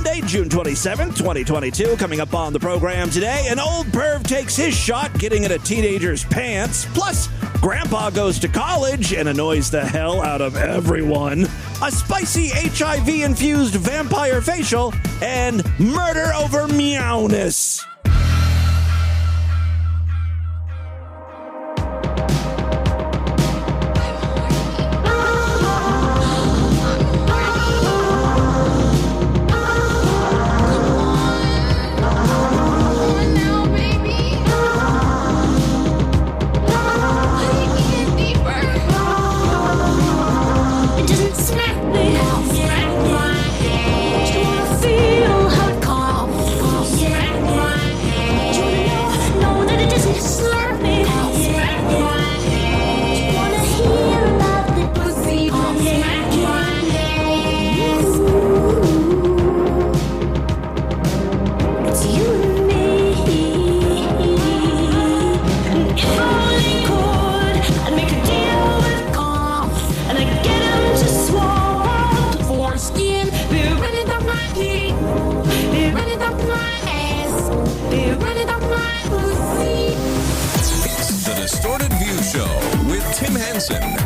Monday, June 27th, 2022. Coming up on the program today, an old perv takes his shot getting in a teenager's pants. Plus, Grandpa goes to college and annoys the hell out of everyone. A spicy HIV-infused vampire facial and murder over Mayonnaise.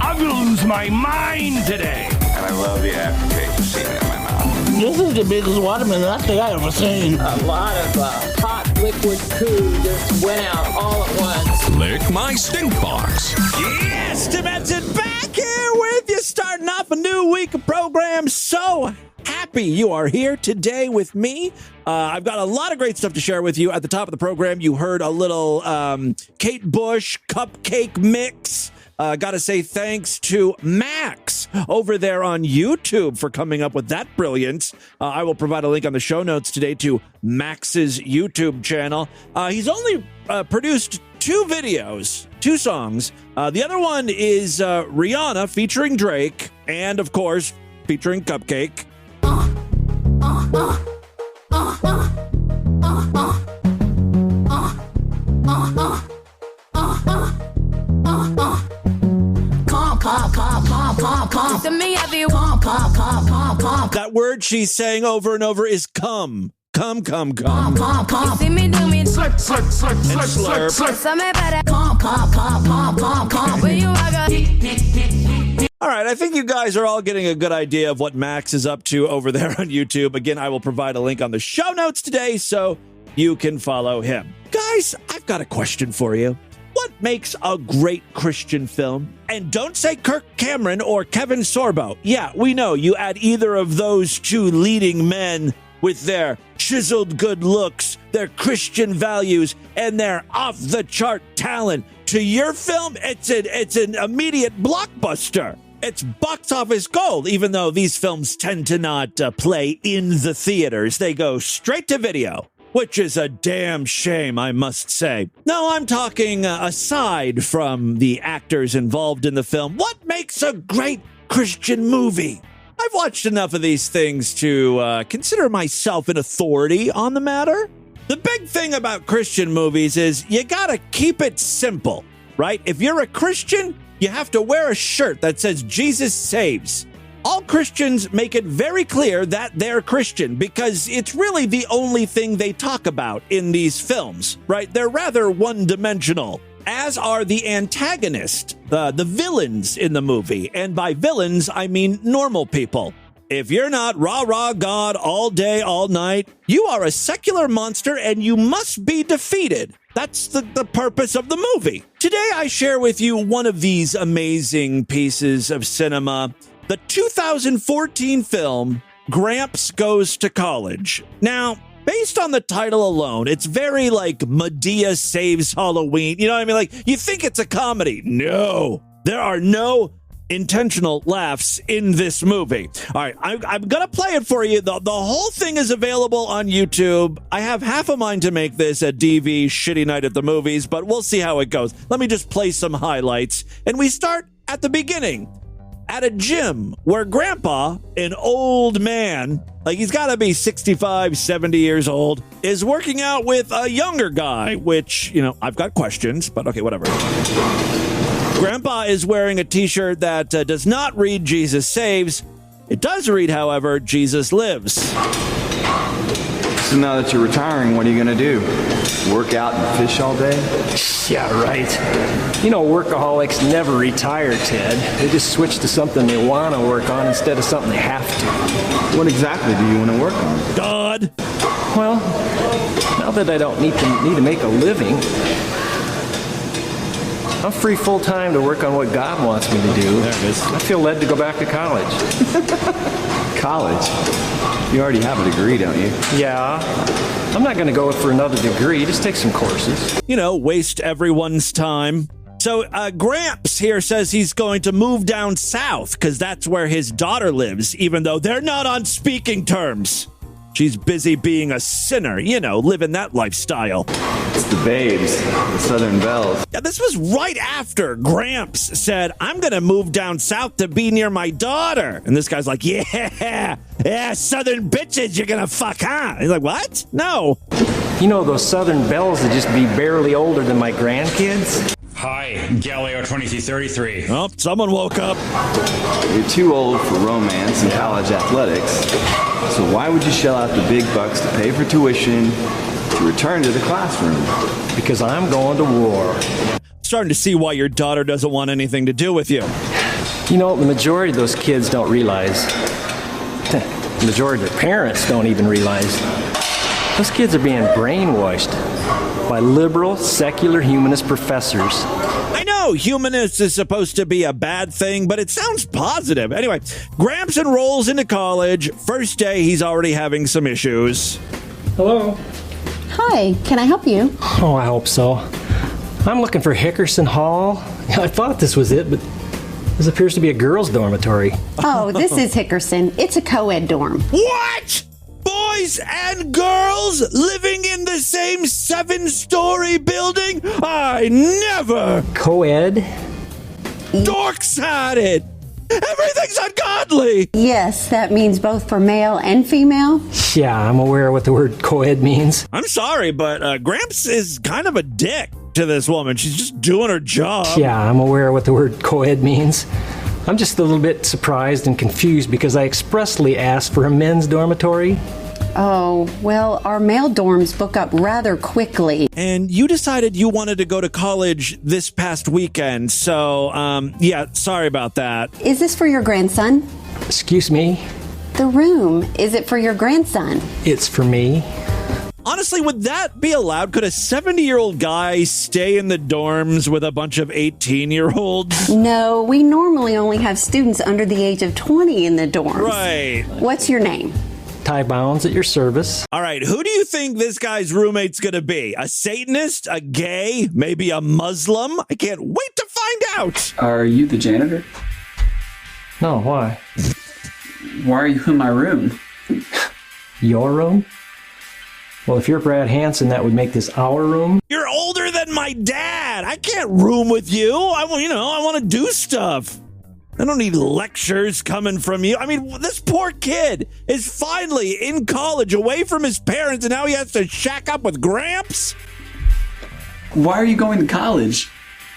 I'm gonna lose my mind today. And I love the aftertaste of seeing it in my mouth. This is the biggest watermelon I think I've ever seen. A lot of hot liquid poo just went out all at once. Lick my stink box. Yes, Tim Henson back here with you, starting off a new week of programs. So happy you are here today with me. I've got a lot of great stuff to share with you. At the top of the program, you heard a little Kate Bush CupCakke mix. Got to say thanks to Max over there on YouTube for coming up with that brilliance. I will provide a link on the show notes today to Max's YouTube channel. He's only produced two videos, two songs. The other one is Rihanna featuring Drake and, of course, featuring CupCakke. That word she's saying over and over is come. Come. You see me do me slurp, slurp, slurp, and slurp. All right, I think you guys are all getting a good idea of what Max is up to over there on YouTube. Again, I will provide a link on the show notes today so you can follow him. Guys, I've got a question for you. What makes a great Christian film? And don't say Kirk Cameron or Kevin Sorbo. Yeah, we know you add either of those two leading men with their chiseled good looks, their Christian values, and their off-the-chart talent to your film, it's an immediate blockbuster. It's box office gold, even though these films tend to not play in the theaters. They go straight to video, which is a damn shame, I must say. No, I'm talking aside from the actors involved in the film. What makes a great Christian movie? I've watched enough of these things to consider myself an authority on the matter. The big thing about Christian movies is you gotta keep it simple, right? If you're a Christian, you have to wear a shirt that says Jesus saves. All Christians make it very clear that they're Christian because it's really the only thing they talk about in these films, right? They're rather one-dimensional, as are the antagonists, the villains in the movie. And by villains, I mean normal people. If you're not rah-rah God all day, all night, you are a secular monster and you must be defeated. That's the purpose of the movie. Today, I share with you one of these amazing pieces of cinema, the 2014 film, Gramps Goes to College. Now, based on the title alone, it's very like Madea Saves Halloween. You know what I mean? Like, you think it's a comedy. No, there are no intentional laughs in this movie. All right, I'm going to play it for you. The whole thing is available on YouTube. I have half a mind to make this a DV shitty night at the movies, but we'll see how it goes. Let me just play some highlights. And we start at the beginning. At a gym where Grandpa, an old man, like he's got to be 65, 70 years old, is working out with a younger guy, which, you know, I've got questions, but okay, whatever. Grandpa is wearing a t-shirt that does not read Jesus saves. It does read, however, Jesus lives. So now that you're retiring, what are you going to do? Work out and fish all day? Yeah, right. You know, workaholics never retire, Ted. They just switch to something they want to work on instead of something they have to. What exactly do you want to work on? God. Well, now that I don't need to make a living, I'm free full time to work on what God wants me to do. There it is. I feel led to go back to college. College? You already have a degree, don't you? Yeah. I'm not going to go for another degree. Just take some courses. You know, waste everyone's time. So Gramps here says he's going to move down south because that's where his daughter lives, even though they're not on speaking terms. She's busy being a sinner, you know, living that lifestyle. It's the babes, the Southern Belles. Yeah, this was right after Gramps said, I'm going to move down south to be near my daughter. And this guy's like, yeah, Southern bitches you're going to fuck, huh? He's like, what? No. You know those Southern belles that just be barely older than my grandkids? Hi, Galileo 2333. Oh, someone woke up. You're too old for romance and college athletics. So why would you shell out the big bucks to pay for tuition to return to the classroom? Because I'm going to war. Starting to see why your daughter doesn't want anything to do with you. You know, the majority of those kids don't realize. The majority of their parents don't even realize. Those kids are being brainwashed by liberal, secular humanist professors. I know humanist is supposed to be a bad thing, but it sounds positive. Anyway, Gramps enrolls into college. First day, he's already having some issues. Hello. Hi, can I help you? Oh, I hope so. I'm looking for Hickerson Hall. I thought this was it, but this appears to be a girls' dormitory. Oh, this is Hickerson. It's a co-ed dorm. What? Boys and girls living in the same 7-story building? I never! Co-ed? Dorks had it! Everything's ungodly! Yes, that means both for male and female. Yeah, I'm aware of what the word co-ed means. I'm sorry, but Gramps is kind of a dick to this woman. She's just doing her job. Yeah, I'm aware of what the word co-ed means. I'm just a little bit surprised and confused because I expressly asked for a men's dormitory. Oh, well, our male dorms book up rather quickly. And you decided you wanted to go to college this past weekend, so, yeah, sorry about that. Is this for your grandson? Excuse me? The room, is it for your grandson? It's for me. Honestly, would that be allowed? Could a 70-year-old guy stay in the dorms with a bunch of 18-year-olds? No, we normally only have students under the age of 20 in the dorms. Right. What's your name? Ty Bounds at your service. All right, who do you think this guy's roommate's gonna be? A Satanist? A gay? Maybe a Muslim? I can't wait to find out! Are you the janitor? No, why? Why are you in my room? Your room? Well, if you're Brad Hansen, that would make this our room. You're older than my dad! I can't room with you! I want to do stuff! I don't need lectures coming from you. I mean, this poor kid is finally in college, away from his parents, and now he has to shack up with Gramps? Why are you going to college?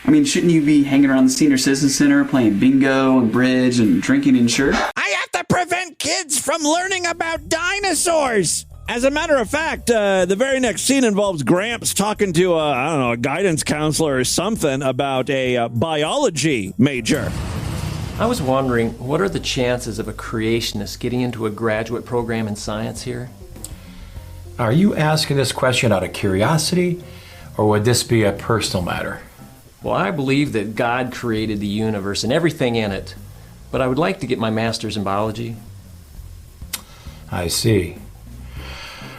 I mean, shouldn't you be hanging around the Senior Citizen Center playing bingo and bridge and drinking in shirt? I have to prevent kids from learning about dinosaurs! As a matter of fact, the very next scene involves Gramps talking to, a guidance counselor or something about a biology major. I was wondering, what are the chances of a creationist getting into a graduate program in science here? Are you asking this question out of curiosity, or would this be a personal matter? Well, I believe that God created the universe and everything in it, but I would like to get my master's in biology. I see.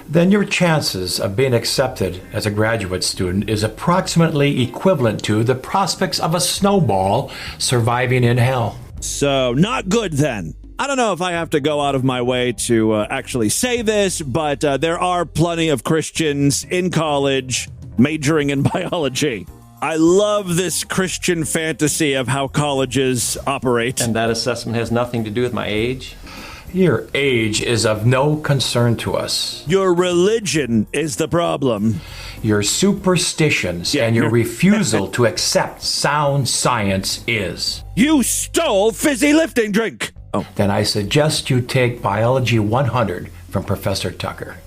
Then your chances of being accepted as a graduate student is approximately equivalent to the prospects of a snowball surviving in hell. So, not good then. I don't know if I have to go out of my way to actually say this, but there are plenty of Christians in college majoring in biology. I love this Christian fantasy of how colleges operate. And that assessment has nothing to do with my age? Your age is of no concern to us. Your religion is the problem. Your superstitions and your refusal to accept sound science is. You stole fizzy lifting drink! Oh. Then I suggest you take Biology 100 from Professor Tucker.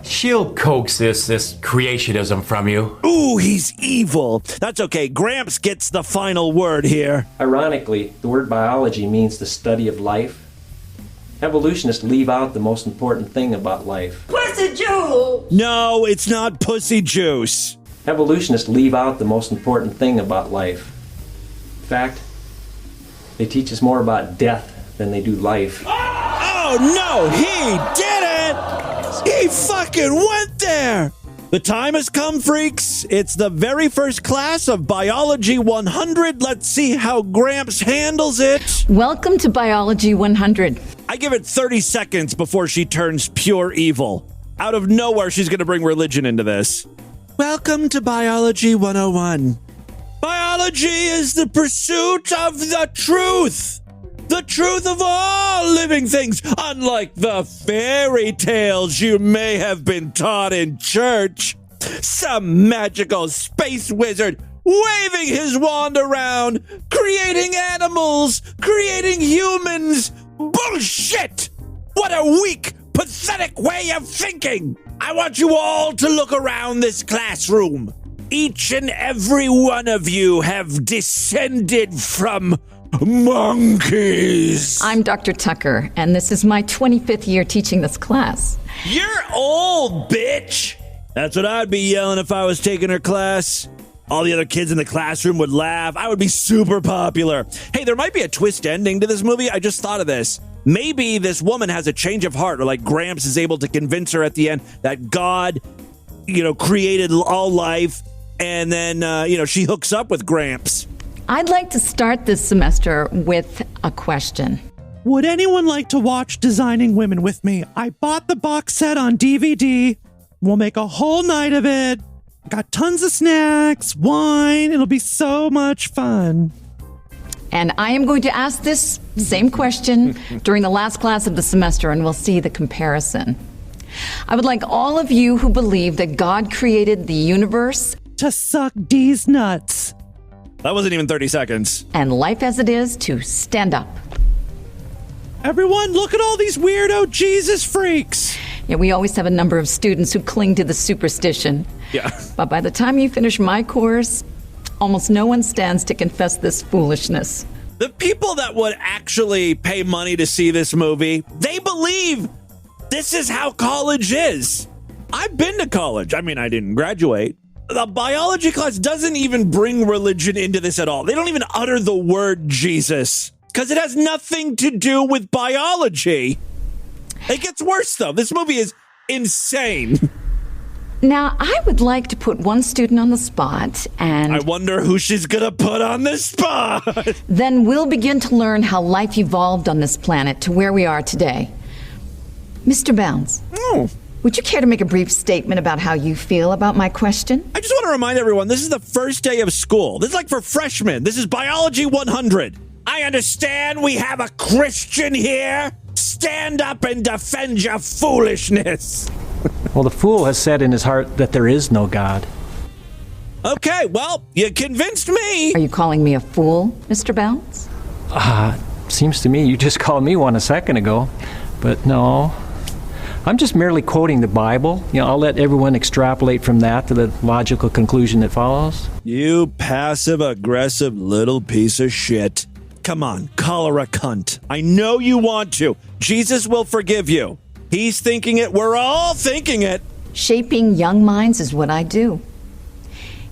She'll coax this creationism from you. Ooh, he's evil. That's okay. Gramps gets the final word here. Ironically, the word biology means the study of life. Evolutionists leave out the most important thing about life. Pussy Juice! No, it's not pussy juice. Evolutionists leave out the most important thing about life. In fact, they teach us more about death than they do life. Oh, no, he didn't! He fucking went there! The time has come, freaks. It's the very first class of Biology 100. Let's see how Gramps handles it. Welcome to Biology 100. I give it 30 seconds before she turns pure evil. Out of nowhere, she's going to bring religion into this. Welcome to Biology 101. Biology is the pursuit of the truth. The truth of all living things, unlike the fairy tales you may have been taught in church. Some magical space wizard waving his wand around, creating animals, creating humans. Bullshit! What a weak, pathetic way of thinking! I want you all to look around this classroom. Each and every one of you have descended from monkeys. I'm Dr. Tucker, and this is my 25th year teaching this class. You're old, bitch! That's what I'd be yelling if I was taking her class. All the other kids in the classroom would laugh. I would be super popular. Hey, there might be a twist ending to this movie. I just thought of this. Maybe this woman has a change of heart, or like Gramps is able to convince her at the end that God, created all life, and then, she hooks up with Gramps. I'd like to start this semester with a question. Would anyone like to watch Designing Women with me? I bought the box set on DVD. We'll make a whole night of it. Got tons of snacks, wine. It'll be so much fun. And I am going to ask this same question during the last class of the semester, and we'll see the comparison. I would like all of you who believe that God created the universe to suck D's nuts. That wasn't even 30 seconds. And life as it is to stand up. Everyone, look at all these weirdo Jesus freaks. Yeah, we always have a number of students who cling to the superstition. Yeah. But by the time you finish my course, almost no one stands to confess this foolishness. The people that would actually pay money to see this movie, they believe this is how college is. I've been to college. I mean, I didn't graduate. The biology class doesn't even bring religion into this at all. They don't even utter the word Jesus because it has nothing to do with biology. It gets worse, though. This movie is insane. Now, I would like to put one student on the spot, and I wonder who she's gonna put on the spot. Then we'll begin to learn how life evolved on this planet to where we are today. Mr. Bounds. Oh. Would you care to make a brief statement about how you feel about my question? I just want to remind everyone, this is the first day of school. This is like for freshmen. This is Biology 100. I understand we have a Christian here. Stand up and defend your foolishness. Well, the fool has said in his heart that there is no God. Okay, well, you convinced me. Are you calling me a fool, Mr. Bounds? Seems to me you just called me one a second ago. But no. I'm just merely quoting the Bible. I'll let everyone extrapolate from that to the logical conclusion that follows. You passive-aggressive little piece of shit. Come on, call her a cunt. I know you want to. Jesus will forgive you. He's thinking it. We're all thinking it. Shaping young minds is what I do.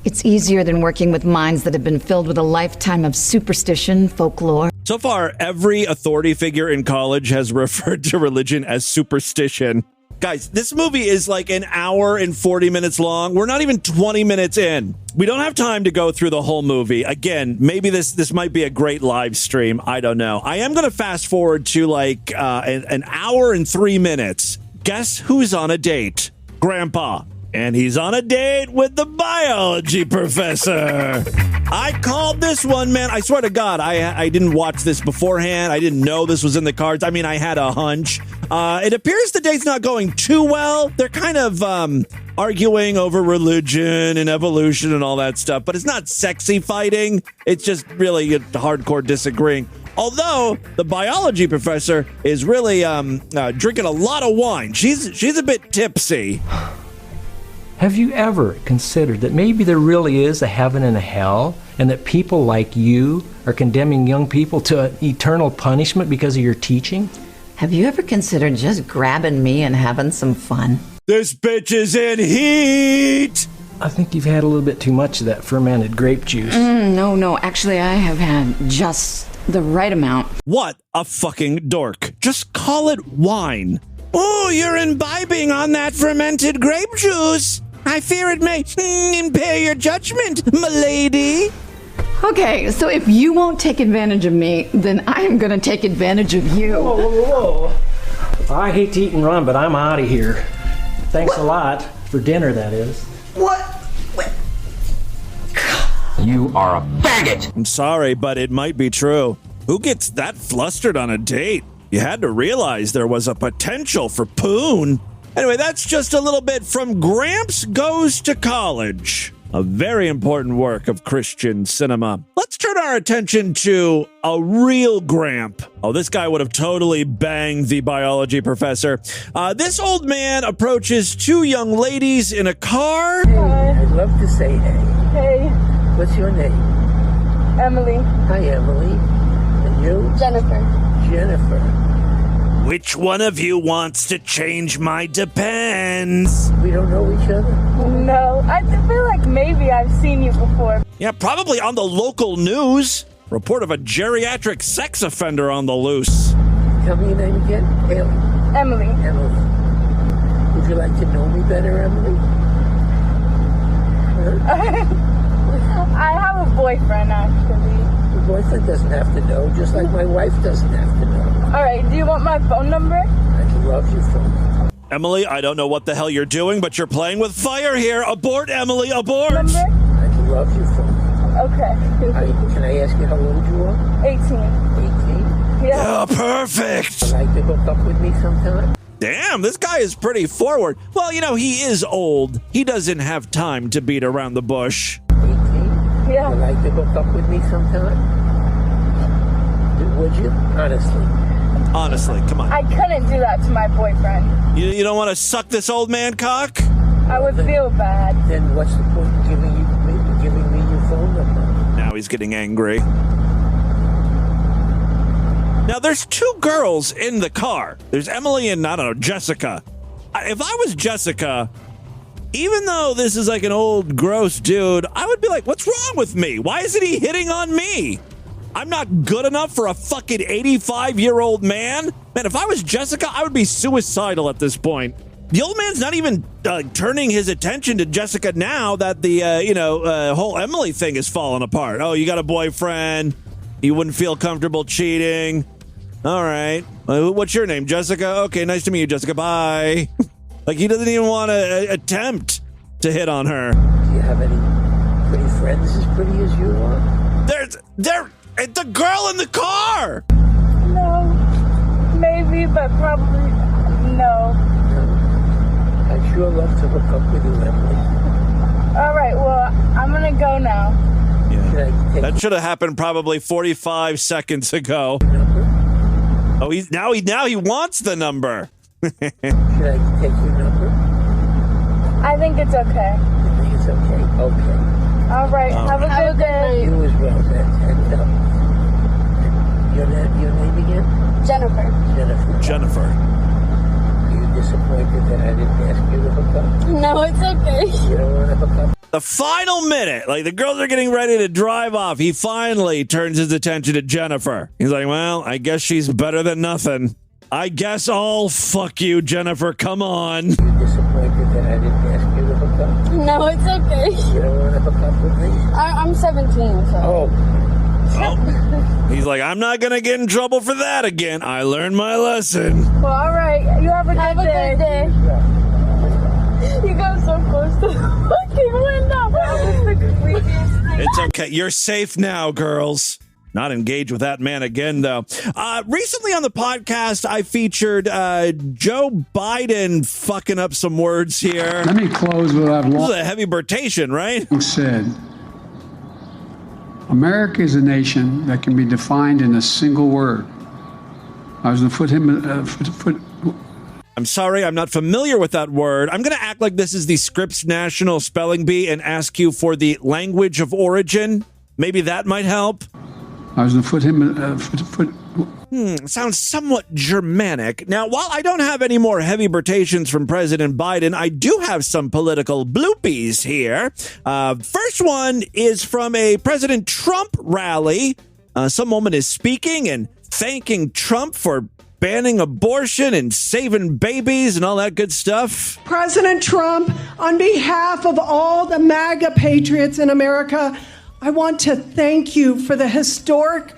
It's easier than working with minds that have been filled with a lifetime of superstition, folklore. So far, every authority figure in college has referred to religion as superstition. Guys, this movie is like an hour and 40 minutes long. We're not even 20 minutes in. We don't have time to go through the whole movie. Again, maybe this might be a great live stream. I don't know. I am going to fast forward to like an hour and 3 minutes. Guess who's on a date? Grandpa. And he's on a date with the biology professor. I called this one, man. I swear to God, I didn't watch this beforehand. I didn't know this was in the cards. I mean, I had a hunch. It appears the date's not going too well. They're kind of arguing over religion and evolution and all that stuff. But it's not sexy fighting. It's just really hardcore disagreeing. Although the biology professor is really drinking a lot of wine. She's a bit tipsy. Have you ever considered that maybe there really is a heaven and a hell, and that people like you are condemning young people to eternal punishment because of your teaching? Have you ever considered just grabbing me and having some fun? This bitch is in heat! I think you've had a little bit too much of that fermented grape juice. No. Actually, I have had just the right amount. What a fucking dork. Just call it wine. Oh, you're imbibing on that fermented grape juice. I fear it may impair your judgment, m'lady. Okay, so if you won't take advantage of me, then I am going to take advantage of you. Whoa. I hate to eat and run, but I'm out of here. Thanks a lot. For dinner, that is. What? You are a faggot! I'm sorry, but it might be true. Who gets that flustered on a date? You had to realize there was a potential for poon. Anyway, that's just a little bit from Gramps Goes to College, a very important work of Christian cinema. Let's turn our attention to a real Gramp. Oh, this guy would have totally banged the biology professor. This old man approaches two young ladies in a car. Hey, I'd love to say hey. Hey. What's your name? Emily. Hi, Emily. And you? Jennifer. Which one of you wants to change my depends? We don't know each other? No, I feel like maybe I've seen you before. Yeah, probably on the local news. Report of a geriatric sex offender on the loose. Tell me your name again. Haley. Emily. Emily. Would you like to know me better, Emily? I have a boyfriend, actually. Your boyfriend doesn't have to know, just like my wife doesn't have to know. All right, do you want my phone number? I can love your phone number. Emily, I don't know what the hell you're doing, but you're playing with fire here. Abort, Emily, abort! I can love your phone number. Okay. Can I ask you how old you are? 18. 18? Yeah, perfect! Would you like to hook up with me sometime? Damn, this guy is pretty forward. Well, you know, he is old. He doesn't have time to beat around the bush. 18? Yeah. Would you like to hook up with me sometime? Would you? Honestly, come on. I couldn't do that to my boyfriend. You don't want to suck this old man cock? I would feel bad. Then what's the point of giving me your phone number? Now he's getting angry. Now, there's two girls in the car. There's Emily and, I don't know, Jessica. If I was Jessica, even though this is like an old, gross dude, I would be like, what's wrong with me? Why isn't he hitting on me? I'm not good enough for a fucking 85-year-old man? Man, if I was Jessica, I would be suicidal at this point. The old man's not even turning his attention to Jessica now that the, whole Emily thing is falling apart. Oh, you got a boyfriend. You wouldn't feel comfortable cheating. All right. What's your name, Jessica? Okay, nice to meet you, Jessica. Bye. Like, he doesn't even want to attempt to hit on her. Do you have any pretty friends as pretty as you are? It's the girl in the car! No. Maybe, but probably no. I'd sure love to hook up with you, Emily. All right, well, I'm going to go now. Yeah. That should have happened probably 45 seconds ago. Oh, now he wants the number. Should I take your number? I think it's okay. I think it's okay. Okay. All right. Have a good day. You as well, man. Your name again? Jennifer. Are you disappointed that I didn't ask you to hook up? No, it's okay. You don't want to hook up? The final minute, like the girls are getting ready to drive off, he finally turns his attention to Jennifer. He's like, well, I guess she's better than nothing. I guess I'll fuck you, Jennifer. Come on. Are you disappointed that I didn't ask you to hook up? No, it's okay. You don't want to hook up with me? I'm 17, so. Oh. He's like, I'm not going to get in trouble for that again. I learned my lesson. Well, all right. You have a good day. You got so close to the fucking window. That was the creepiest thing. It's okay. You're safe now, girls. Not engage with that man again, though. Recently on the podcast, I featured Joe Biden fucking up some words here. Let me close what I've This is a heavy Burtation, right? said. America is a nation that can be defined in a single word. I was going to put him... I'm sorry, I'm not familiar with that word. I'm going to act like this is the Scripps National Spelling Bee and ask you for the language of origin. Maybe that might help. I was going to put him... Sounds somewhat Germanic. Now, while I don't have any more heavy Burtations from President Biden, I do have some political bloopies here. First one is from a President Trump rally. Some woman is speaking and thanking Trump for banning abortion and saving babies and all that good stuff. President Trump, on behalf of all the MAGA patriots in America, I want to thank you for the historic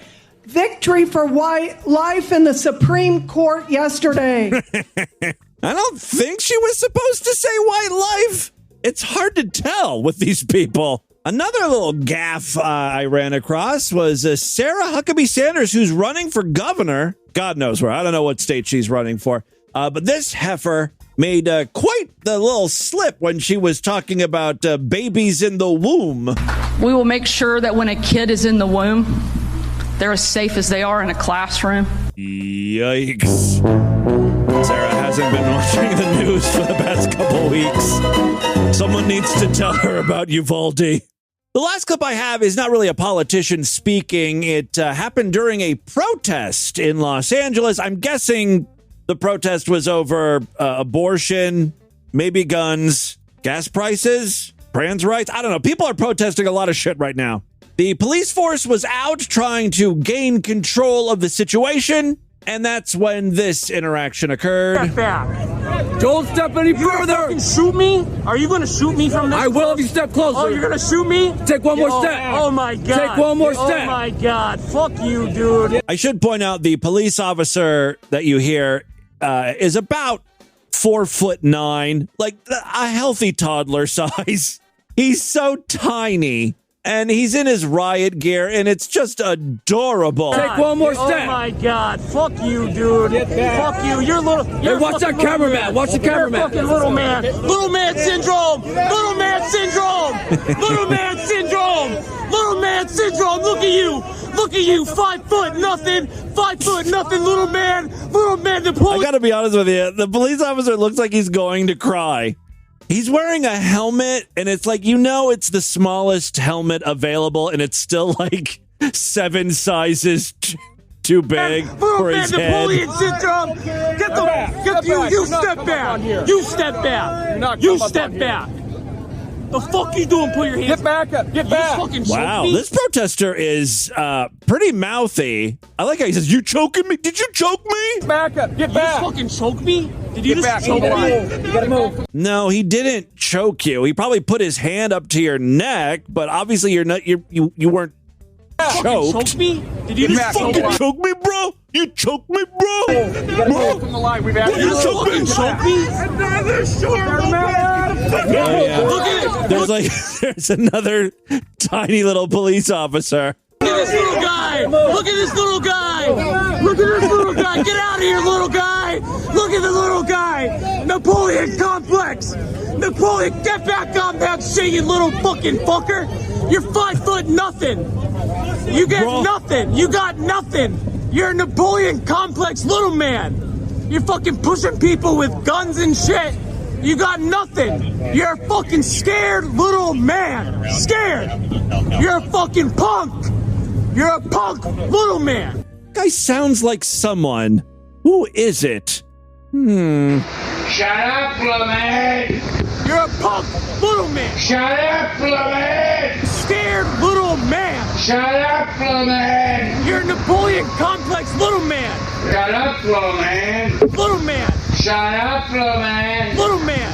victory for white life in the Supreme Court yesterday. I don't think she was supposed to say white life. It's hard to tell with these people. Another little gaffe I ran across was Sarah Huckabee Sanders, who's running for governor. God knows where. I don't know what state she's running for. But this heifer made quite the little slip when she was talking about babies in the womb. We will make sure that when a kid is in the womb, they're as safe as they are in a classroom. Yikes. Sarah hasn't been watching the news for the past couple weeks. Someone needs to tell her about Uvalde. The last clip I have is not really a politician speaking. It happened during a protest in Los Angeles. I'm guessing the protest was over abortion, maybe guns, gas prices, trans rights. I don't know. People are protesting a lot of shit right now. The police force was out trying to gain control of the situation, and that's when this interaction occurred. Step back. Don't step any further. You fucking shoot me? Are you going to shoot me from this? I will if you step closer. Oh, you're going to shoot me? Take one more step. Oh, my God. Take one more step. Oh, my God. Fuck you, dude. I should point out the police officer that you hear is about 4'9", like a healthy toddler size. He's so tiny. And he's in his riot gear, and it's just adorable. Take one more step. Oh, my God. Fuck you, dude. Fuck you. You're little. Hey, watch that cameraman. Watch the cameraman. You're fucking little man. Little man syndrome. Little man syndrome. Little man syndrome. Little man syndrome. Look at you. Look at you. 5 foot nothing. 5 foot nothing, little man. Little man. The police. I got to be honest with you. The police officer looks like he's going to cry. He's wearing a helmet, and it's like, you know, it's the smallest helmet available, and it's still like 7 sizes too big for his head. Napoleon syndrome. You step back. You step back. You step back. The fuck you doing? Put your hands. Get back up. Get back. Wow, this protester is pretty mouthy. I like how he says, "You choking me? Did you choke me?" Back up. Get back. You fucking choke me? Did you just choke me? You gotta move. No, he didn't choke you. He probably put his hand up to your neck, but obviously you're not. You weren't choked. Choke me? Did you just fucking choke me, bro? You choked me, bro? Bro, from the line. We've had you choke me. Another short man. Oh, yeah. Look at it. There's another tiny little police officer. Look at this little guy. Look at this little guy. Look at this little guy. Get out of here, little guy. Look at the little guy. Napoleon complex. Napoleon, get back on that shit, you little fucking fucker. You're 5 foot nothing. You get nothing. You got nothing. You're a Napoleon complex little man. You're fucking pushing people with guns and shit. You got nothing. You're a fucking scared little man. Scared. You're a fucking punk. You're a punk little man. Guy sounds like someone. Who is it? Shut up, little man. You're a punk little man. Shut up, little man. Scared little man. Shut up, little man. You're a Napoleon complex little man. Shut up, little man. Little man. Shut up, little man. Little man.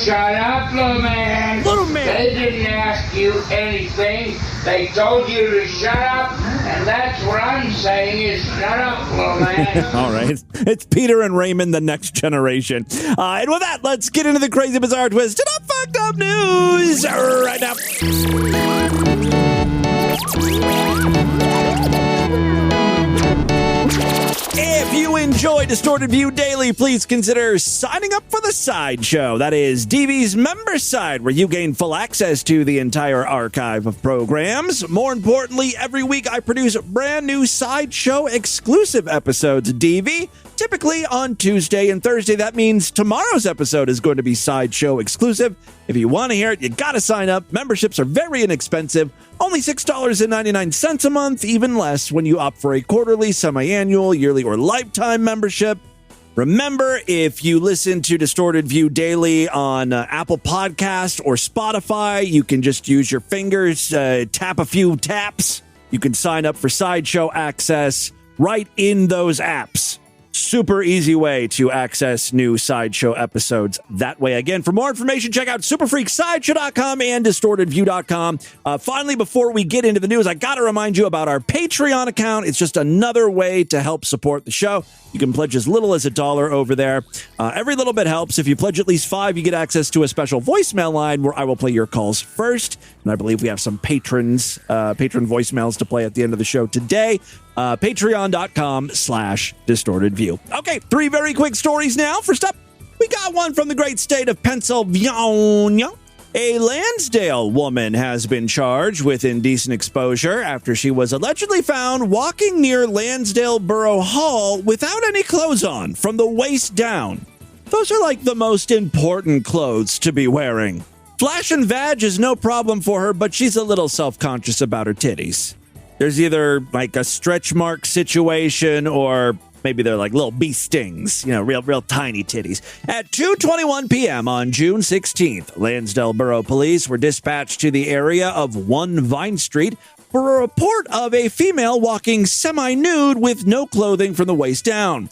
Shut up, little man. Little man. They didn't ask you anything. They told you to shut up, and that's what I'm saying is shut up, little man. All right. It's Peter and Raymond, the next generation. And with that, let's get into the crazy, bizarre, twisted up, fucked up news right now. If you enjoy Distorted View Daily, please consider signing up for the Sideshow. That is DV's member side, where you gain full access to the entire archive of programs. More importantly, every week I produce brand new Sideshow exclusive episodes of DV, typically on Tuesday and Thursday. That means tomorrow's episode is going to be Sideshow exclusive. If you want to hear it, you got to sign up. Memberships are very inexpensive. Only $6.99 a month, even less when you opt for a quarterly, semi-annual, yearly, or lifetime membership. Remember, if you listen to Distorted View Daily on Apple Podcast or Spotify, you can just use your fingers, tap a few taps. You can sign up for Sideshow access right in those apps. Super easy way to access new Sideshow episodes that way. Again, for more information, check out superfreaksideshow.com and distortedview.com. Finally, before we get into the news, I got to remind you about our Patreon account. It's just another way to help support the show. You can pledge as little as $1 over there. Every little bit helps. If you pledge at least $5, you get access to a special voicemail line where I will play your calls first. And I believe we have some patron voicemails to play at the end of the show today. Patreon.com/distortedview. Okay, 3 very quick stories now. First up, we got one from the great state of Pennsylvania. A Lansdale woman has been charged with indecent exposure after she was allegedly found walking near Lansdale Borough Hall without any clothes on from the waist down. Those are like the most important clothes to be wearing. Flash and vag is no problem for her, but she's a little self-conscious about her titties. There's either like a stretch mark situation or maybe they're like little bee stings, real tiny titties. At 2:21 p.m. on June 16th, Lansdale Borough Police were dispatched to the area of 1 Vine Street for a report of a female walking semi-nude with no clothing from the waist down.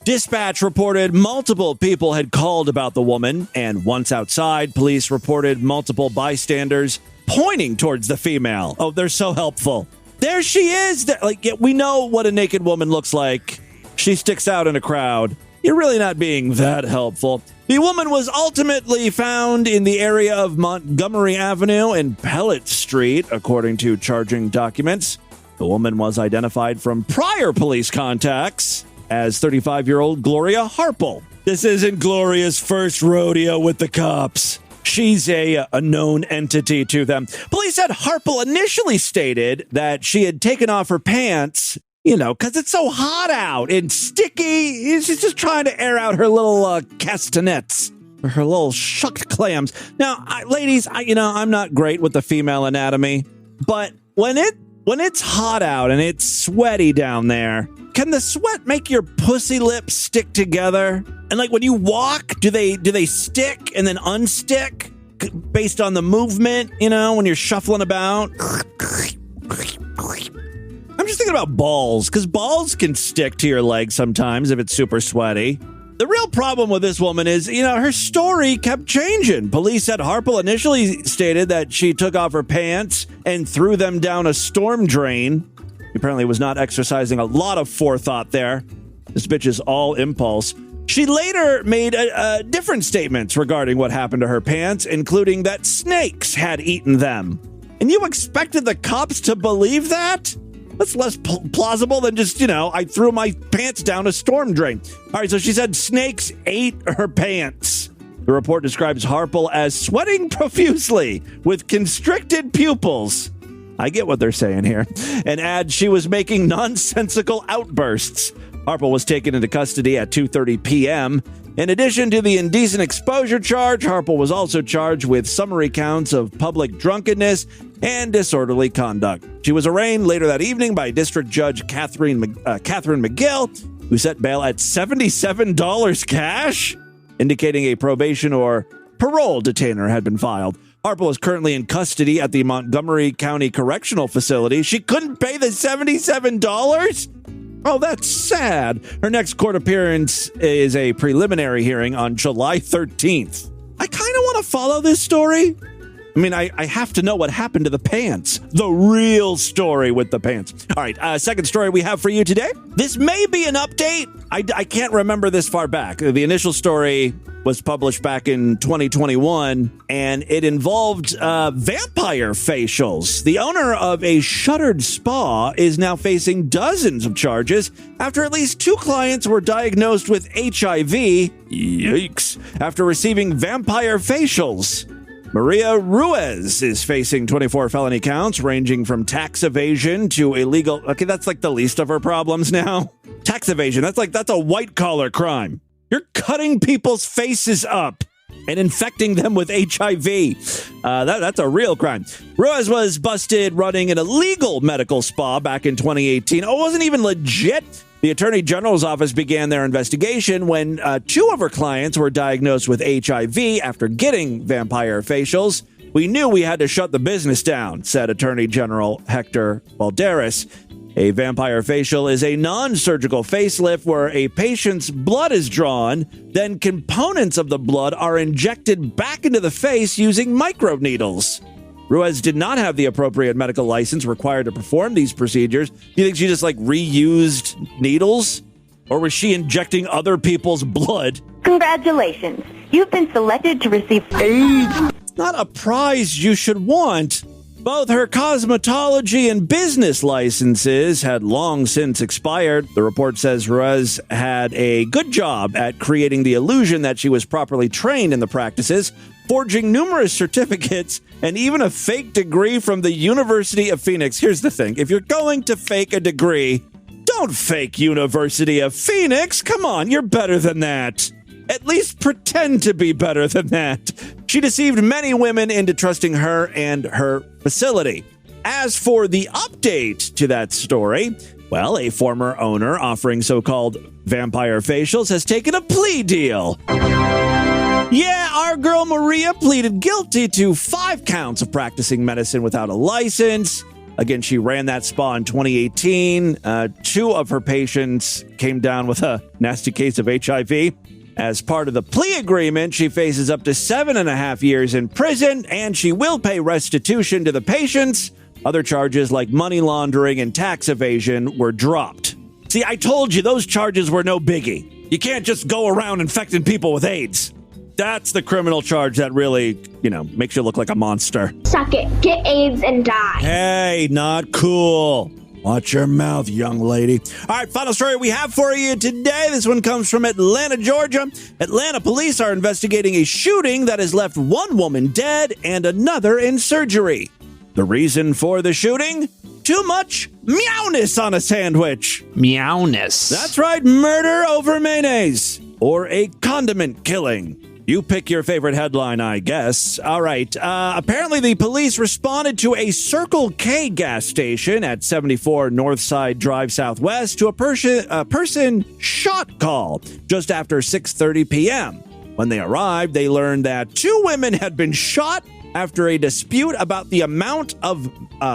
Dispatch reported multiple people had called about the woman, and once outside, police reported multiple bystanders pointing towards the female. Oh, they're so helpful. There she is. We know what a naked woman looks like. She sticks out in a crowd. You're really not being that helpful. The woman was ultimately found in the area of Montgomery Avenue and Pellet Street, according to charging documents. The woman was identified from prior police contacts as 35-year-old Gloria Harple. This isn't Gloria's first rodeo with the cops. She's a known entity to them. Police said Harple initially stated that she had taken off her pants, because it's so hot out and sticky. She's just trying to air out her little castanets, or her little shucked clams. Now, ladies, I'm not great with the female anatomy, but when it's hot out and it's sweaty down there, can the sweat make your pussy lips stick together? And when you walk, do they stick and then unstick based on the movement, when you're shuffling about? I'm just thinking about balls, because balls can stick to your legs sometimes if it's super sweaty. The real problem with this woman is, her story kept changing. Police said Harple initially stated that she took off her pants and threw them down a storm drain. She apparently was not exercising a lot of forethought there. This bitch is all impulse. She later made different statements regarding what happened to her pants, including that snakes had eaten them. And you expected the cops to believe that? That's less plausible than just, I threw my pants down a storm drain. All right, so she said snakes ate her pants. The report describes Harple as sweating profusely with constricted pupils. I get what they're saying here. And adds she was making nonsensical outbursts. Harple was taken into custody at 2:30 p.m. In addition to the indecent exposure charge, Harple was also charged with summary counts of public drunkenness and disorderly conduct. She was arraigned later that evening by District Judge Catherine McGill, who set bail at $77 cash, indicating a probation or parole detainer had been filed. Harple is currently in custody at the Montgomery County Correctional Facility. She couldn't pay the $77? Oh, that's sad. Her next court appearance is a preliminary hearing on July 13th. I kind of want to follow this story. I mean, I have to know what happened to the pants. The real story with the pants. All right, second story we have for you today. This may be an update. I can't remember this far back. The initial story was published back in 2021, and it involved vampire facials. The owner of a shuttered spa is now facing dozens of charges after at least 2 clients were diagnosed with HIV. Yikes. After receiving vampire facials. Maria Ruiz is facing 24 felony counts ranging from tax evasion to illegal. Okay, that's like the least of her problems now. Tax evasion, that's a white collar crime. You're cutting people's faces up and infecting them with HIV. That's a real crime. Ruiz was busted running an illegal medical spa back in 2018. Oh, it wasn't even legit. The Attorney General's office began their investigation when 2 of her clients were diagnosed with HIV after getting vampire facials. We knew we had to shut the business down, said Attorney General Hector Balderas. A vampire facial is a non-surgical facelift where a patient's blood is drawn, then components of the blood are injected back into the face using microneedles. Ruiz did not have the appropriate medical license required to perform these procedures. Do you think she just reused needles? Or was she injecting other people's blood? Congratulations. You've been selected to receive AIDS. It's not a prize you should want. Both her cosmetology and business licenses had long since expired. The report says Ruiz had a good job at creating the illusion that she was properly trained in the practices, forging numerous certificates and even a fake degree from the University of Phoenix. Here's the thing. If you're going to fake a degree, don't fake University of Phoenix. Come on, you're better than that. At least pretend to be better than that. She deceived many women into trusting her and her facility. As for the update to that story, well, a former owner offering so-called vampire facials has taken a plea deal. Yeah, our girl Maria pleaded guilty to 5 counts of practicing medicine without a license. Again, she ran that spa in 2018. 2 of her patients came down with a nasty case of HIV. As part of the plea agreement, she faces up to 7.5 years in prison, and she will pay restitution to the patients. Other charges like money laundering and tax evasion were dropped. See, I told you those charges were no biggie. You can't just go around infecting people with AIDS. That's the criminal charge that really, makes you look like a monster. Suck it, get AIDS and die. Hey, not cool. Watch your mouth, young lady. All right, final story we have for you today. This one comes from Atlanta, Georgia. Atlanta police are investigating a shooting that has left 1 woman dead and another in surgery. The reason for the shooting? Too much Mayonnaise on a sandwich. Mayonnaise. That's right, murder over mayonnaise. Or a condiment killing. You pick your favorite headline, I guess. All right. Apparently, the police responded to a Circle K gas station at 74 Northside Drive Southwest to a person shot call just after 6:30 p.m. When they arrived, they learned that 2 women had been shot after a dispute about the amount of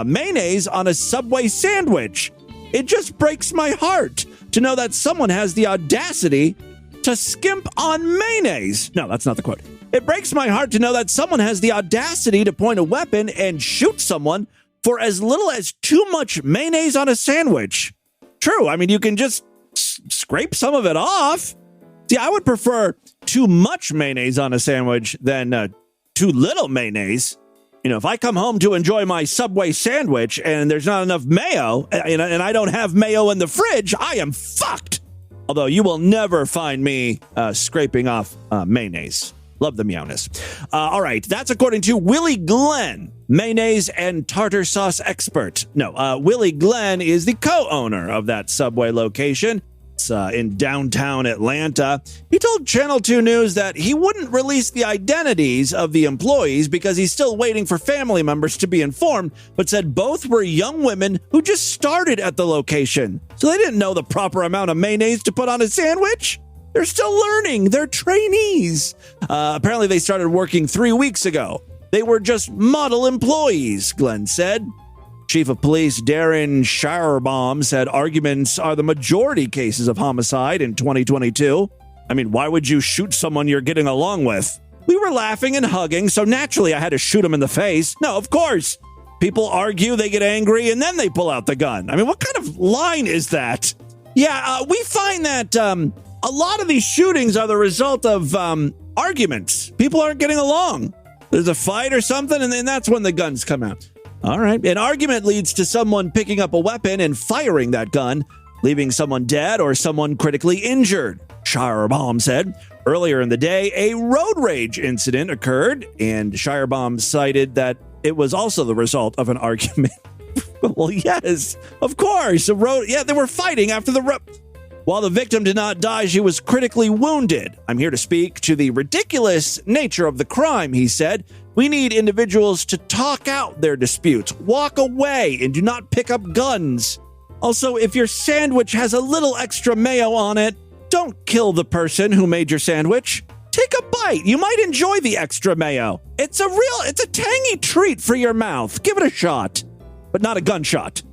mayonnaise on a Subway sandwich. It just breaks my heart to know that someone has the audacity to skimp on mayonnaise. No, that's not the quote. It breaks my heart to know that someone has the audacity to point a weapon and shoot someone for as little as too much mayonnaise on a sandwich. True, I mean, you can just scrape some of it off. See, I would prefer too much mayonnaise on a sandwich than too little mayonnaise. If I come home to enjoy my Subway sandwich and there's not enough mayo, and I don't have mayo in the fridge, I am fucked. Although you will never find me scraping off mayonnaise. Love the mayonnaise. All right, that's according to Willie Glenn, mayonnaise and tartar sauce expert. No, Willie Glenn is the co-owner of that Subway location. It's in downtown Atlanta. He told Channel 2 News that he wouldn't release the identities of the employees because he's still waiting for family members to be informed, but said both were young women who just started at the location. So they didn't know the proper amount of mayonnaise to put on a sandwich. They're still learning. They're trainees. Apparently they started working 3 weeks ago. They were just model employees, Glenn said. Chief of Police Darren Shirebaum said arguments are the majority cases of homicide in 2022. I mean, why would you shoot someone you're getting along with? We were laughing and hugging, so naturally I had to shoot him in the face. No, of course. People argue, they get angry, and then they pull out the gun. I mean, what kind of line is that? Yeah, we find that a lot of these shootings are the result of arguments. People aren't getting along. There's a fight or something, and then that's when the guns come out. All right. An argument leads to someone picking up a weapon and firing that gun, leaving someone dead or someone critically injured. Shirebaum said. Earlier in the day, a road rage incident occurred, and Shirebaum cited that it was also the result of an argument. Well, yes, of course. They were fighting after the road. While the victim did not die, she was critically wounded. I'm here to speak to the ridiculous nature of the crime, he said. We need individuals to talk out their disputes, walk away, and do not pick up guns. Also, if your sandwich has a little extra mayo on it, don't kill the person who made your sandwich. Take a bite. You might enjoy the extra mayo. It's a tangy treat for your mouth. Give it a shot, but not a gunshot.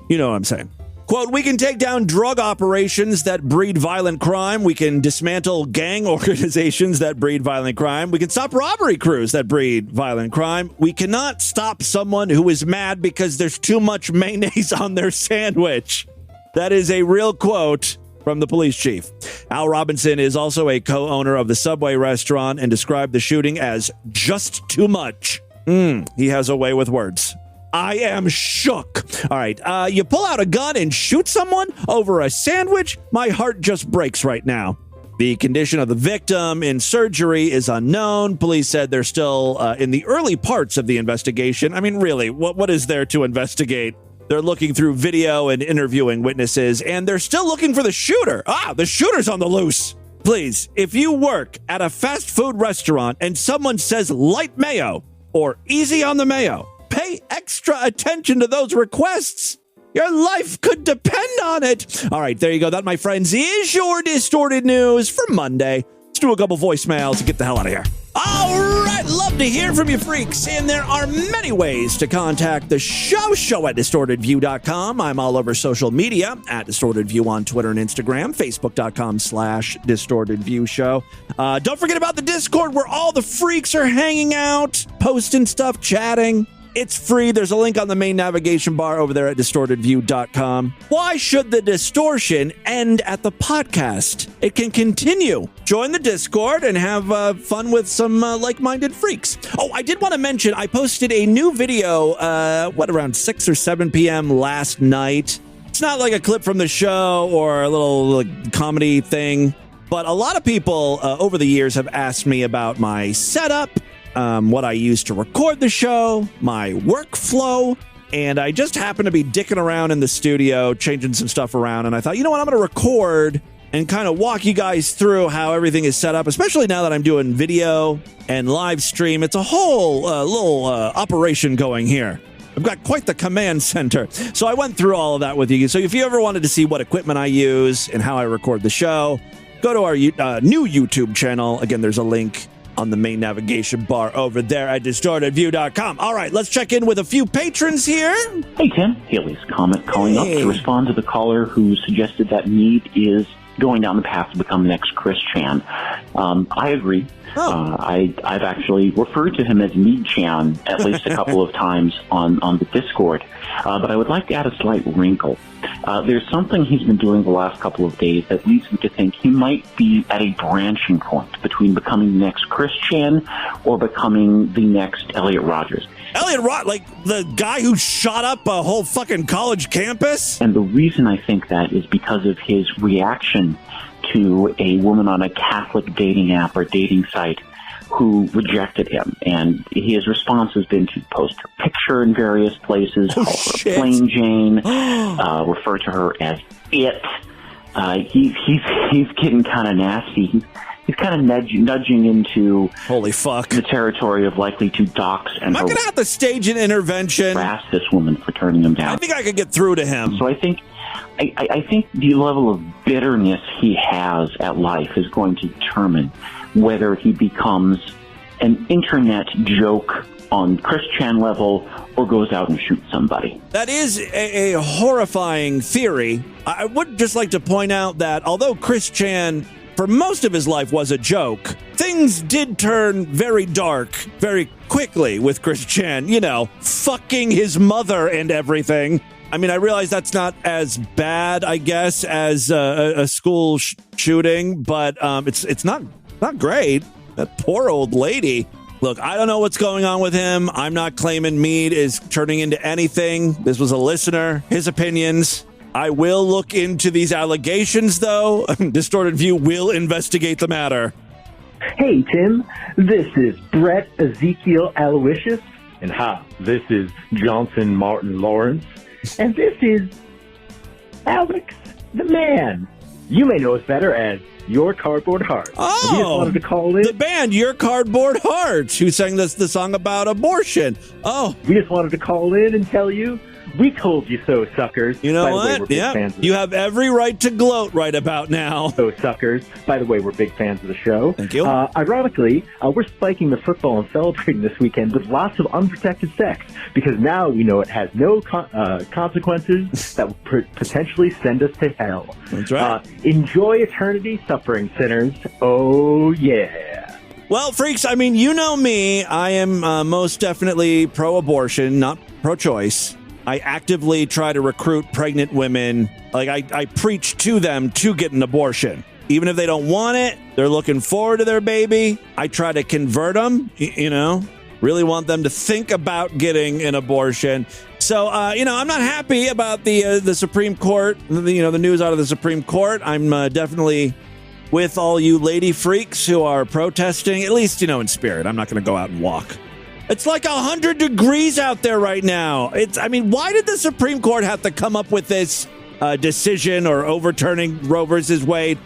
You know what I'm saying. Quote, we can take down drug operations that breed violent crime. We can dismantle gang organizations that breed violent crime. We can stop robbery crews that breed violent crime. We cannot stop someone who is mad because there's too much mayonnaise on their sandwich. That is a real quote from the police chief. Al Robinson is also a co-owner of the Subway restaurant and described the shooting as just too much. He has a way with words. I am shook. All right. You pull out a gun and shoot someone over a sandwich? My heart just breaks right now. The condition of the victim in surgery is unknown. Police said they're still in the early parts of the investigation. I mean, really, what is there to investigate? They're looking through video and interviewing witnesses, and they're still looking for the shooter. The shooter's on the loose. Please, if you work at a fast food restaurant and someone says light mayo or easy on the mayo, pay extra attention to those requests. Your life could depend on it. All right, there you go. That, my friends, is your Distorted News for Monday. Let's do a couple voicemails and get the hell out of here. All right, love to hear from you freaks, and there are many ways to contact the show at distortedview.com. I'm all over social media at distortedview on Twitter and Instagram, facebook.com/distortedviewshow. Don't forget about the Discord where all the freaks are hanging out, posting stuff, chatting. It's free. There's a link on the main navigation bar over there at distortedview.com. Why should the distortion end at the podcast? It can continue. Join the Discord and have fun with some like-minded freaks. Oh, I did want to mention, I posted a new video, around 6 or 7 p.m. last night. It's not like a clip from the show or a little comedy thing, but a lot of people over the years have asked me about my setup, what I use to record the show, my workflow, and I just happened to be dicking around in the studio, changing some stuff around, and I thought, you know what, I'm going to record and kind of walk you guys through how everything is set up, especially now that I'm doing video and live stream. It's a whole little operation going here. I've got quite the command center. So I went through all of that with you. So if you ever wanted to see what equipment I use and how I record the show, go to our new YouTube channel. Again, there's a link on the main navigation bar over there at distortedview.com. All right, let's check in with a few patrons here. Hey, Tim. Haley's comment calling up to respond to the caller who suggested that Mead is going down the path to become the next Chris Chan. I agree. I've actually referred to him as Mead Chan at least a couple of times on the Discord. But I would like to add a slight wrinkle. There's something he's been doing the last couple of days that leads me to think he might be at a branching point between becoming the next Chris Chan or becoming the next Elliot Rodgers. Elliot Rod, like the guy who shot up a whole fucking college campus? And the reason I think that is because of his reaction to a woman on a Catholic dating app or dating site who rejected him. And his response has been to post her picture in various places, call her Plain Jane, refer to her as it. He's getting kind of nasty. He's kind of nudging into holy fuck the territory of likely to dox and I'm going to have to stage an intervention. Harass this woman for turning him down. I think I could get through to him. So I think the level of bitterness he has at life is going to determine whether he becomes an internet joke on Chris Chan level or goes out and shoots somebody. That is a horrifying theory. I would just like to point out that although Chris Chan for most of his life was a joke, things did turn very dark very quickly with Chris Chan, fucking his mother and everything. I mean, I realize that's not as bad, I guess, as a school shooting, but it's not great. That poor old lady. Look, I don't know what's going on with him. I'm not claiming Mead is turning into anything. This was a listener, his opinions. I will look into these allegations, though. Distorted View will investigate the matter. Hey, Tim. This is Brett Ezekiel Aloysius. And hi, this is Johnson Martin Lawrence. And this is Alex the Man. You may know us better as Your Cardboard Heart. Oh, we just wanted to call in. The band Your Cardboard Heart, who sang the song about abortion. Oh. We just wanted to call in and tell you, we told you so, suckers. You know By the way, what? we're big Yeah, fans of you have every right to gloat right about now. So, suckers. By the way, we're big fans of the show. Thank you. Ironically, we're spiking the football and celebrating this weekend with lots of unprotected sex because now we know it has no consequences that will potentially send us to hell. That's right. Enjoy eternity, suffering sinners. Oh, yeah. Well, freaks, I mean, you know me. I am most definitely pro-abortion, not pro-choice. I actively try to recruit pregnant women. Like, I preach to them to get an abortion. Even if they don't want it, they're looking forward to their baby. I try to convert them, really want them to think about getting an abortion. So, I'm not happy about the Supreme Court, the news out of the Supreme Court. I'm definitely with all you lady freaks who are protesting, at least, in spirit. I'm not going to go out and walk. It's like 100 degrees out there right now. Why did the Supreme Court have to come up with this decision or overturning Roe versus Wade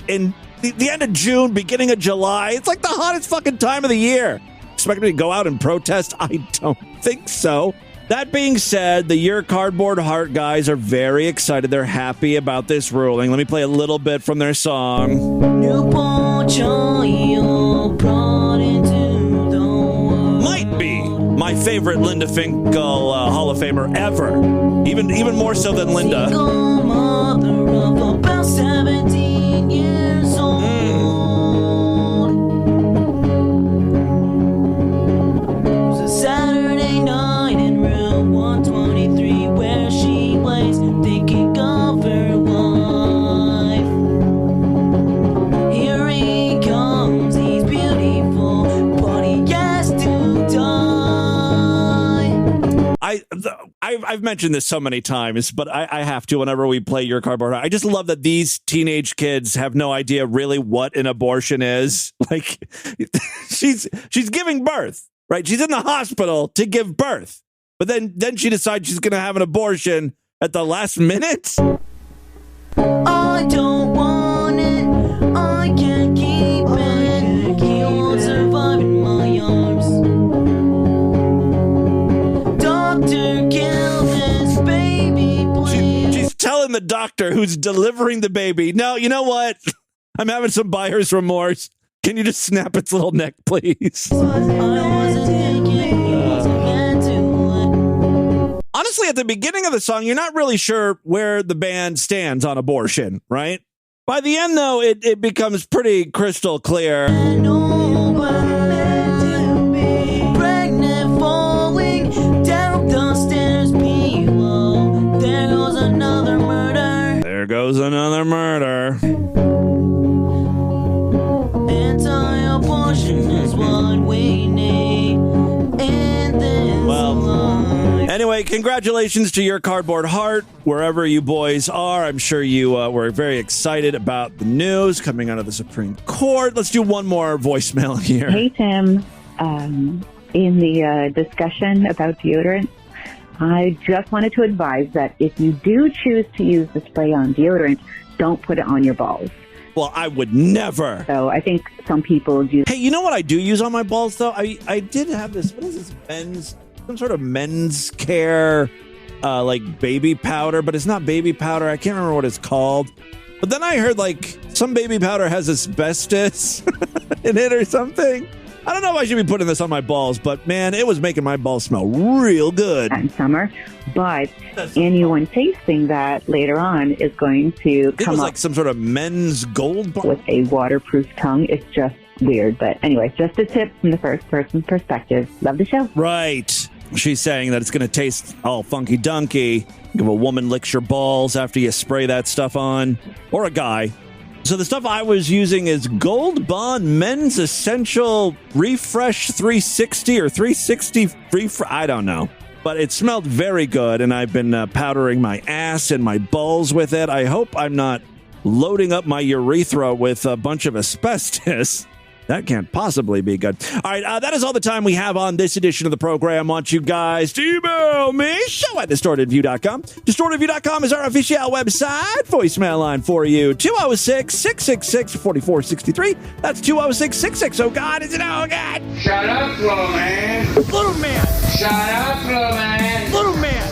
in the end of June, beginning of July? It's like the hottest fucking time of the year. Expect me to go out and protest? I don't think so. That being said, the Your Cardboard Heart guys are very excited. They're happy about this ruling. Let me play a little bit from their song. Newborn child brought into the world. Might be my favorite Linda Finkel Hall of Famer ever. Even more so than Linda. Single mother of about 17 years old. It was a Saturday night in room 123 where she waits thinking of her wife. Here he comes, he's beautiful, but he has to die. I've mentioned this so many times, but I have to whenever we play Your Cardboard Heart. I just love that these teenage kids have no idea really what an abortion is. Like, she's giving birth, right? She's in the hospital to give birth, but then she decides she's going to have an abortion at the last minute. I don't want it. I can't keep it. He won't survive in my arms. Doctor, kill this baby, please. She's telling the doctor who's delivering the baby, no, you know what? I'm having some buyer's remorse. Can you just snap its little neck, please? Honestly, at the beginning of the song, you're not really sure where the band stands on abortion, right? By the end, though, it becomes pretty crystal clear. Pregnant, falling down the stairs below. There goes another murder. There goes another murder. Anti-abortion is what we need in this life. Anyway, congratulations to Your Cardboard Heart, wherever you boys are. I'm sure you were very excited about the news coming out of the Supreme Court. Let's do one more voicemail here. Hey, Tim. In the discussion about deodorant, I just wanted to advise that if you do choose to use the spray-on deodorant, don't put it on your balls. Well, I would never. So I think some people do. Hey, you know what I do use on my balls, though? I did have this, what is this, some sort of men's care, like baby powder, but it's not baby powder. I can't remember what it's called. But then I heard, like, some baby powder has asbestos in it or something. I don't know if I should be putting this on my balls, but, man, it was making my balls smell real good. In summer, but anyone tasting that later on is going to come up like some sort of men's gold bar. with a waterproof tongue. It's just weird. But anyway, just a tip from the first person perspective. Love the show. Right. She's saying that it's going to taste all funky dunky. If a woman licks your balls after you spray that stuff on, or a guy. So the stuff I was using is Gold Bond Men's Essential Refresh 360 or 360 I don't know. But it smelled very good, and I've been powdering my ass and my balls with it. I hope I'm not loading up my urethra with a bunch of asbestos. That can't possibly be good. All right, that is all the time we have on this edition of the program. I want you guys to email me, show@distortedview.com. Distortedview.com is our official website. Voicemail line for you, 206-666-4463. That's 206-66. Oh, God, is it? Oh, God. Shut up, little man. Little man. Shut up, little man. Little man.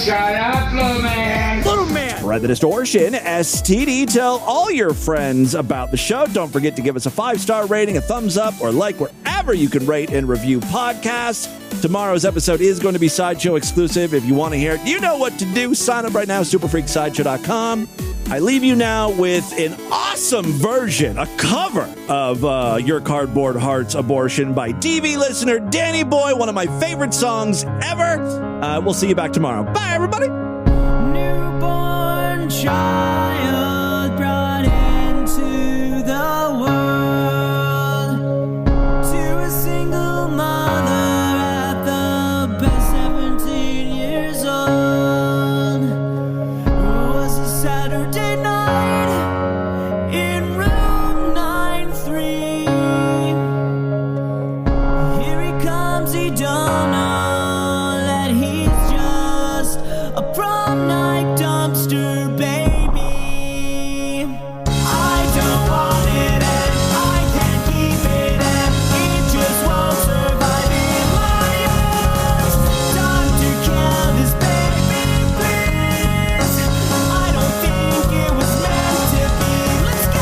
Shut up, little man. Little man. Spread the distortion. STD. Tell all your friends about the show. Don't forget to give us a 5-star rating, a thumbs up, or like wherever you can rate and review podcasts. Tomorrow's episode is going to be Sideshow exclusive. If you want to hear it, you know what to do. Sign up right now, superfreaksideshow.com. I leave you now with an awesome version, a cover of Your Cardboard Heart's Abortion by DV listener Danny Boy, one of my favorite songs ever. We'll see you back tomorrow. Bye, everybody. Newborn child brought into the world to a single mother at the best 17 years old. It was a Saturday night in room 93. Here he comes, he don't know that he's just a prom night dumpster baby. I don't want it and I can't keep it and it just won't survive in my arms. Doctor, kill this baby, please. I don't think it was meant to be. Let's go.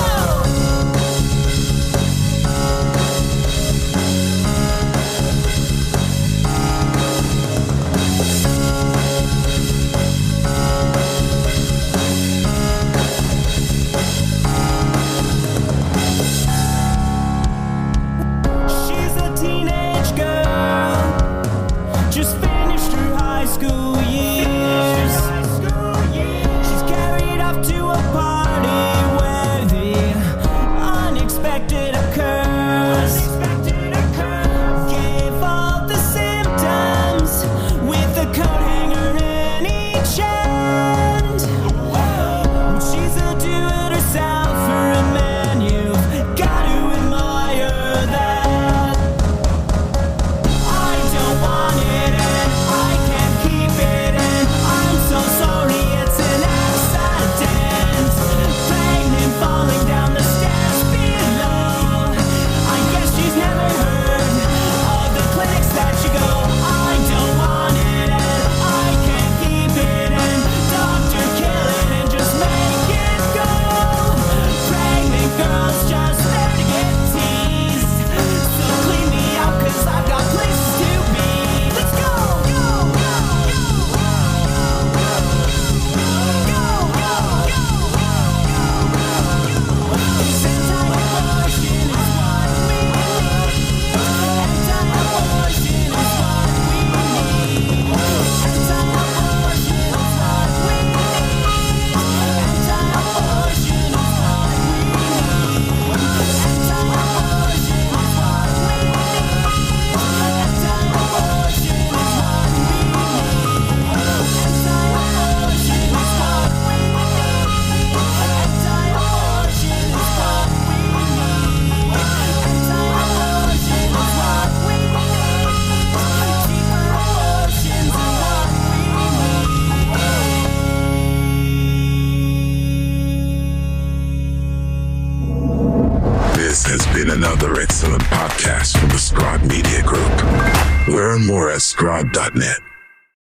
She's a teenage girl, just finished her high school years. She's carried off to a party where the unexpected occurs. Gave all the symptoms with a coat hanger in each hand. She's a do-it-herselfer, and man, you've got to admire that. I don't want it and I can't keep it and I'm so sorry it's an accident. Pregnant, falling down the stairs below. I guess she's never heard of the clinics that you go. I don't want it and I can't keep it and doctor, kill it and just make it go. Pregnant girls just there to get teased. So clean me out 'cause I've got places to be. Let's go. Anti-abortion is what we need. Anti-abortion is what we need. Anti-abortion is what we need. Anti-abortion is what we need. Anti-abortion is what we need. Anti-abortion is what This has been another excellent podcast from the Scribe Media Group. Learn more at scribe.net.